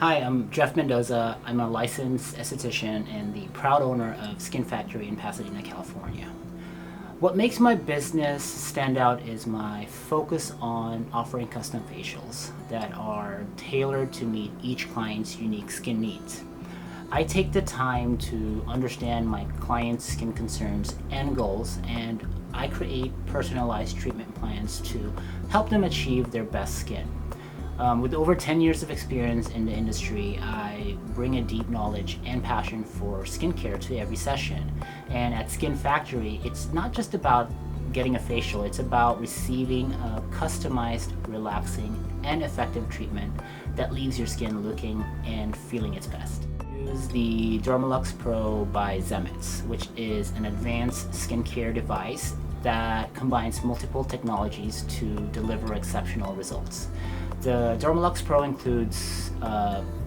Hi, I'm Jeff Mendoza. I'm a licensed esthetician and the proud owner of Skin Factory in Pasadena, California. What makes my business stand out is my focus on offering custom facials that are tailored to meet each client's unique skin needs. I take the time to understand my clients' skin concerns and goals, and I create personalized treatment plans to help them achieve their best skin. With over 10 years of experience in the industry, I bring a deep knowledge and passion for skincare to every session. And at Skin Factory, it's not just about getting a facial, it's about receiving a customized, relaxing, and effective treatment that leaves your skin looking and feeling its best. Use the DermeLuxx Pro by Zemits, which is an advanced skincare device that combines multiple technologies to deliver exceptional results. The DermeLuxx Pro includes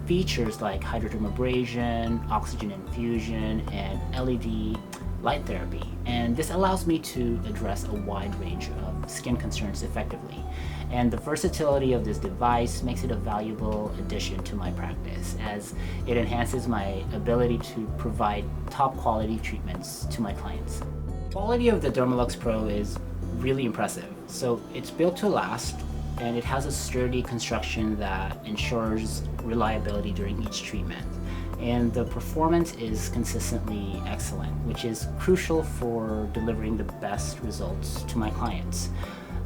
features like HydroDermabrasion, oxygen infusion, and LED light therapy. And this allows me to address a wide range of skin concerns effectively. And the versatility of this device makes it a valuable addition to my practice, as it enhances my ability to provide top quality treatments to my clients. The quality of the DermeLuxx Pro is really impressive. So it's built to last, and it has a sturdy construction that ensures reliability during each treatment. And the performance is consistently excellent, which is crucial for delivering the best results to my clients.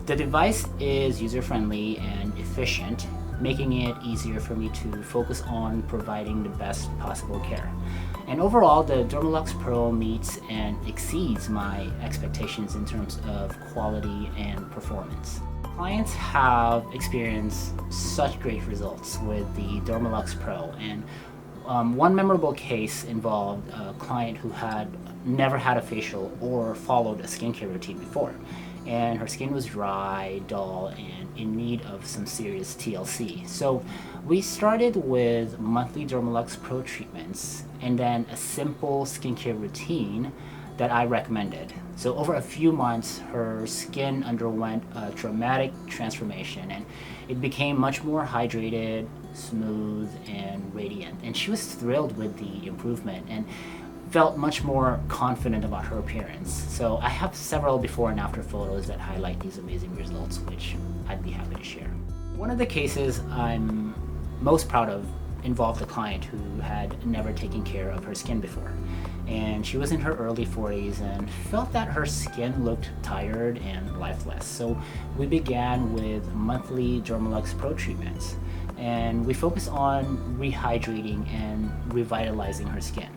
The device is user-friendly and efficient, making it easier for me to focus on providing the best possible care. And overall, the DermeLuxx Pro meets and exceeds my expectations in terms of quality and performance. Clients have experienced such great results with the DermeLuxx Pro, and one memorable case involved a client who had never had a facial or followed a skincare routine before, and her skin was dry, dull, and in need of some serious TLC. So we started with monthly DermeLuxx Pro treatments and then a simple skincare routine that I recommended. So over a few months, her skin underwent a dramatic transformation, and it became much more hydrated, smooth, and radiant. And she was thrilled with the improvement and felt much more confident about her appearance. So I have several before and after photos that highlight these amazing results, which I'd be happy to share. One of the cases I'm most proud of involved a client who had never taken care of her skin before. And she was in her early 40s and felt that her skin looked tired and lifeless. So we began with monthly DermeLuxx Pro treatments, and we focused on rehydrating and revitalizing her skin.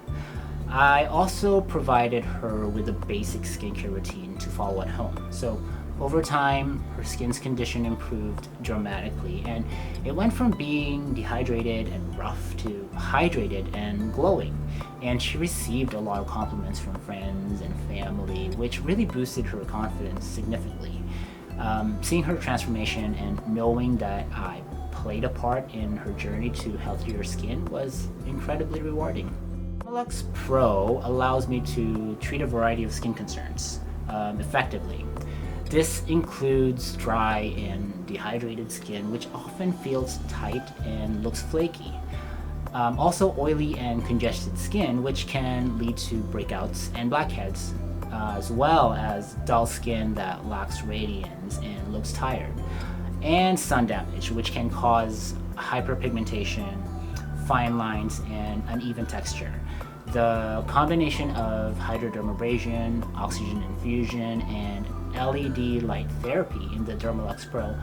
I also provided her with a basic skincare routine to follow at home. So over time, her skin's condition improved dramatically, and it went from being dehydrated and rough to hydrated and glowing. And she received a lot of compliments from friends and family, which really boosted her confidence significantly. Seeing her transformation and knowing that I played a part in her journey to healthier skin was incredibly rewarding. DermeLuxx Pro allows me to treat a variety of skin concerns effectively. This includes dry and dehydrated skin, which often feels tight and looks flaky. Also oily and congested skin, which can lead to breakouts and blackheads, as well as dull skin that lacks radiance and looks tired. And sun damage, which can cause hyperpigmentation, fine lines, and uneven texture. The combination of HydroDermabrasion, oxygen infusion, and LED light therapy in the DermeLuxx Pro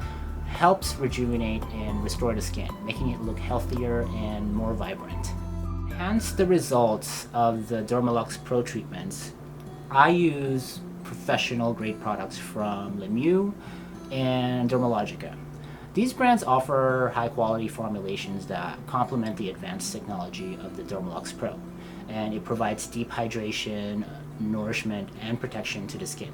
helps rejuvenate and restore the skin, making it look healthier and more vibrant. To enhance the results of the DermeLuxx Pro treatments, I use professional grade products from Lemieux and Dermalogica. These brands offer high quality formulations that complement the advanced technology of the DermeLuxx Pro, and it provides deep hydration, nourishment, and protection to the skin.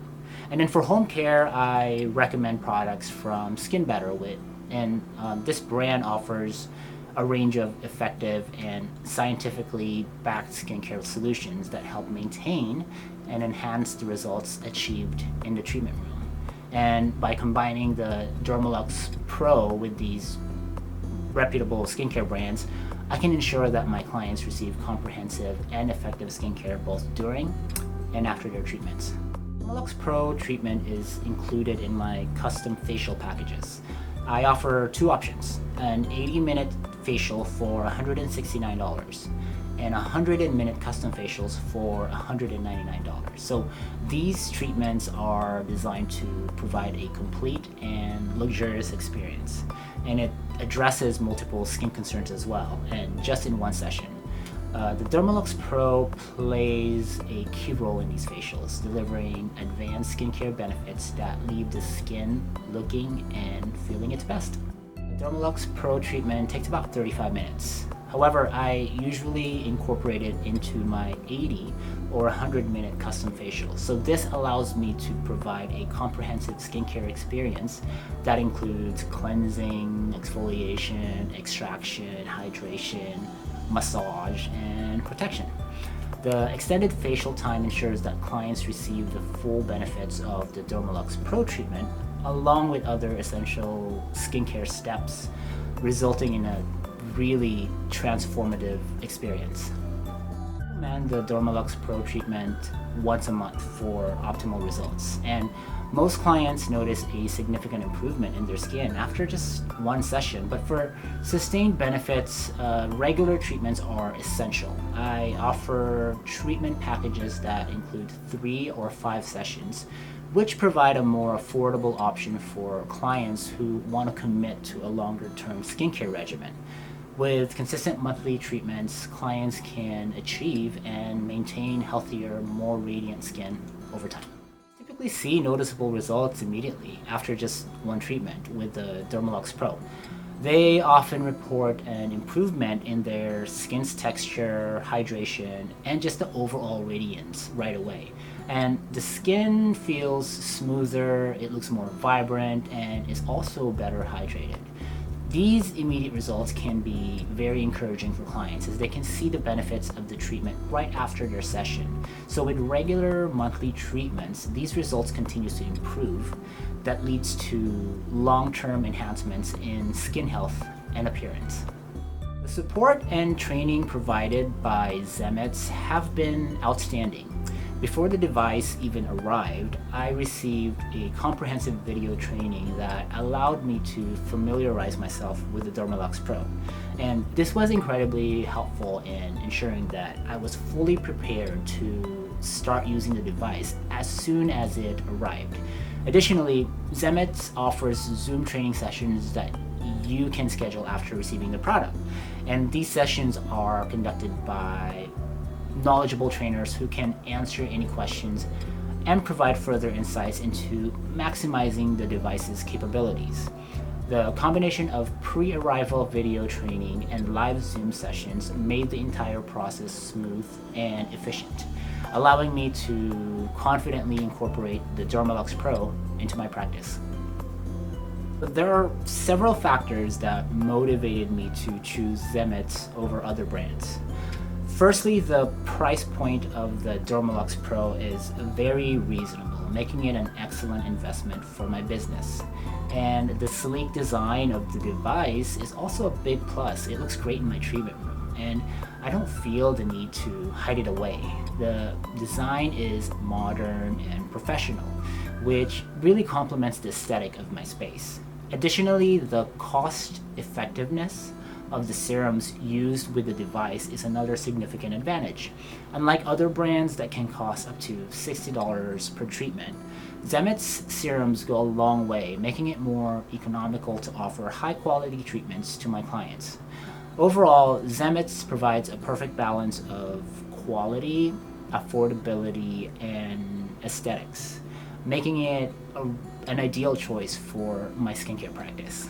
And then for home care, I recommend products from Skin Better With, and this brand offers a range of effective and scientifically backed skincare solutions that help maintain and enhance the results achieved in the treatment room. And by combining the DermeLuxx Pro with these reputable skincare brands, I can ensure that my clients receive comprehensive and effective skincare both during and after their treatments. DermeLuxx Pro treatment is included in my custom facial packages. I offer two options, an 80-minute facial for $169 and 100-minute custom facials for $199. So these treatments are designed to provide a complete and luxurious experience, and it addresses multiple skin concerns as well, and just in one session. The DermeLuxx Pro plays a key role in these facials, delivering advanced skincare benefits that leave the skin looking and feeling its best. The DermeLuxx Pro treatment takes about 35 minutes. However, I usually incorporate it into my 80 or 100-minute custom facial. So this allows me to provide a comprehensive skincare experience that includes cleansing, exfoliation, extraction, hydration, massage, and protection. The extended facial time ensures that clients receive the full benefits of the DermeLuxx Pro treatment along with other essential skincare steps, resulting in a really transformative experience. I recommend the DermeLuxx Pro treatment once a month for optimal results, and most clients notice a significant improvement in their skin after just one session. But for sustained benefits, regular treatments are essential. I offer treatment packages that include 3 or 5 sessions, which provide a more affordable option for clients who want to commit to a longer-term skincare regimen. With consistent monthly treatments, clients can achieve and maintain healthier, more radiant skin over time. Typically see noticeable results immediately after just one treatment with the DermeLuxx Pro. They often report an improvement in their skin's texture, hydration, and just the overall radiance right away. And the skin feels smoother, it looks more vibrant, and is also better hydrated. These immediate results can be very encouraging for clients as they can see the benefits of the treatment right after their session. So with regular monthly treatments, these results continue to improve. That leads to long-term enhancements in skin health and appearance. The support and training provided by Zemits have been outstanding. Before the device even arrived, I received a comprehensive video training that allowed me to familiarize myself with the DermeLuxx Pro. And this was incredibly helpful in ensuring that I was fully prepared to start using the device as soon as it arrived. Additionally, Zemits offers Zoom training sessions that you can schedule after receiving the product. And these sessions are conducted by knowledgeable trainers who can answer any questions and provide further insights into maximizing the device's capabilities. The combination of pre-arrival video training and live Zoom sessions made the entire process smooth and efficient, allowing me to confidently incorporate the DermeLuxx Pro into my practice. But there are several factors that motivated me to choose Zemits over other brands. Firstly, the price point of the DermeLuxx Pro is very reasonable, making it an excellent investment for my business. And the sleek design of the device is also a big plus. It looks great in my treatment room, and I don't feel the need to hide it away. The design is modern and professional, which really complements the aesthetic of my space. Additionally, the cost effectiveness of the serums used with the device is another significant advantage. Unlike other brands that can cost up to $60 per treatment, Zemits serums go a long way, making it more economical to offer high-quality treatments to my clients. Overall, Zemits provides a perfect balance of quality, affordability, and aesthetics, making it an ideal choice for my skincare practice.